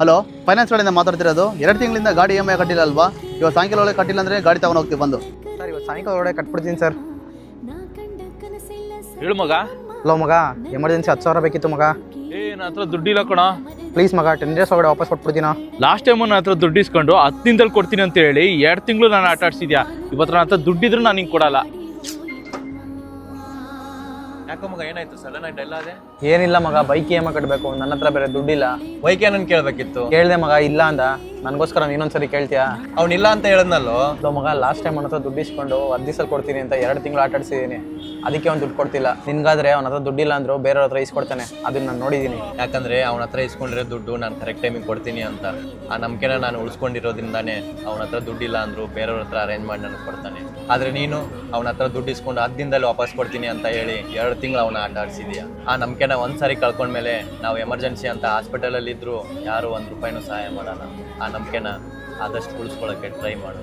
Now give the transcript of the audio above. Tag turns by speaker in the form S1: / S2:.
S1: Hello, finance ಕಡೆಯಿಂದ ಮಾತಾಡ್ತಿರೋದು. 2 ತಿಂಗಳಿಂದ ಗಾಡಿ EMI ಕಟ್ಟಿಲ್ಲ ಅಲ್ವಾ? ಇವಾಗ ಸಾಯಂಕಾಲ ಒಳಗೆ ಕಟ್ಟಿಲ್ಲ ಅಂದರೆ ಗಾಡಿ ತಗೊಂಡು ಹೋಗ್ತೀವಿ ಬಂದು.
S2: ಸರ್ ಇವತ್ತು ಸಾಯಂಕಾಲ ಒಳಗಡೆ ಕಟ್ಬಿಡ್ತೀನಿ ಸರ್.
S3: ಹೇಳು ಮಗ.
S2: ಹಲೋ ಮಗ, ಎಮರ್ಜೆನ್ಸಿ 10,000 ಬೇಕಿತ್ತು ಮಗ.
S3: ನನ್ನ ಹತ್ರ ದುಡ್ಡಿಲ್ಲ ಕಣ.
S2: ಪ್ಲೀಸ್ ಮಗ, 10 ಡೇಸ್ ಒಳಗಡೆ ವಾಪಸ್ ಕೊಟ್ಬಿಡ್ತೀನಾ?
S3: ಲಾಸ್ಟ್ ಟೈಮ್ ನನ್ನ ಹತ್ರ ದುಡ್ಡು ಇಸ್ಕೊಂಡು 10 ದಿನದಲ್ಲಿ ಕೊಡ್ತೀನಿ ಅಂತ ಹೇಳಿ 2 ತಿಂಗಳು ನಾನು ಆಟ ಆಡ್ಸಿದ್ಯಾ. ಇವತ್ತು ನನ್ನ ಹತ್ರ ದುಡ್ಡಿದ್ರು ನಾನು ಹಿಂಗೆ ಕೊಡಲ್ಲ.
S4: ಯಾಕೋ ಮಗ, ಏನಾಯ್ತು ಸಡನ್ ಆಗಿ ಡಲ್ ಆದೆ?
S2: ಏನಿಲ್ಲ ಮಗ, ಬೈಕ್ EMI ಕಟ್ಟಬೇಕು, ನನ್ನ ಹತ್ರ ಬೇರೆ ದುಡ್ಡಿಲ್ಲ.
S4: ಬೈಕ್ ಏನನ್ ಕೇಳ್ಬೇಕಿತ್ತು?
S2: ಕೇಳಿದೆ ಮಗ, ಇಲ್ಲ ಅಂದ. ನನಗೋಸ್ಕರ ನೀನೊಂದ್ಸರಿ ಕೇಳ್ತೀಯಾ?
S4: ಅವ್ನಿಲ್ಲ ಅಂತ ಹೇಳದ್ನಲ್ಲೋ.
S2: ಹಲೋ ಮಗ, ಲಾಸ್ಟ್ ಟೈಮ್ ಅವನ ಹತ್ರ ದುಡ್ಡು ಇಸ್ಕೊಂಡು 10 ದಿವಸ ಕೊಡ್ತೀನಿ ಅಂತ 2 ತಿಂಗಳು ಆಟ ಆಡ್ಸಿದ್ದೀನಿ. ಅದಕ್ಕೆ ಅವ್ನು ದುಡ್ಡು ಕೊಡ್ತಿಲ್ಲ. ನಿನ್ಗಾದ್ರೆ ಅವನ ಹತ್ರ ದುಡ್ಡಿಲ್ಲ ಅಂದ್ರು ಬೇರೆಯವ್ರ ಹತ್ರ ಇಸ್ಕೊಡ್ತಾನೆ, ಅದನ್ನ ನಾನು ನೋಡಿದ್ದೀನಿ.
S4: ಯಾಕಂದ್ರೆ ಅವನ ಹತ್ರ ಇಸ್ಕೊಂಡಿರೋ ದುಡ್ಡು ನಾನು ಕರೆಕ್ಟ್ ಟೈಮಿಗೆ ಕೊಡ್ತೀನಿ ಅಂತ ಆ ನಂಬಿಕೆನ ನಾನು ಉಳಿಸ್ಕೊಂಡಿರೋದ್ರಿಂದಾನೇ ಅವನ ಹತ್ರ ದುಡ್ಡಿಲ್ಲ ಅಂದ್ರು ಬೇರೆಯವ್ರ ಹತ್ರ ಅರೇಂಜ್ ಮಾಡಿ ನನಗೆ ಕೊಡ್ತಾನೆ. ಆದ್ರೆ ನೀನು ಅವನ ಹತ್ರ ದುಡ್ಡು ಇಸ್ಕೊಂಡು 10 ದಿನದಲ್ಲಿ ವಾಪಸ್ ಕೊಡ್ತೀನಿ ಅಂತ ಹೇಳಿ 2 ತಿಂಗಳು ಅವನ ಆಟ ಆಡ್ಸಿದ್ಯಾ. ಆ ನಂಬಿಕೆನ ಒಂದ್ಸಾರಿ ಕಳ್ಕೊಂಡ್ಮೇಲೆ ನಾವು ಎಮರ್ಜೆನ್ಸಿ ಅಂತ ಹಾಸ್ಪಿಟಲಲ್ಲಿ ಇದ್ರು ಯಾರು 1 ರೂಪಾಯಿನೂ ಸಹಾಯ ಮಾಡಲ್ಲ. ಆ ನಂಬಿಕೆನ ಆದಷ್ಟು ಉಳಿಸ್ಕೊಳ್ಳೋಕ್ಕೆ ಟ್ರೈ ಮಾಡು.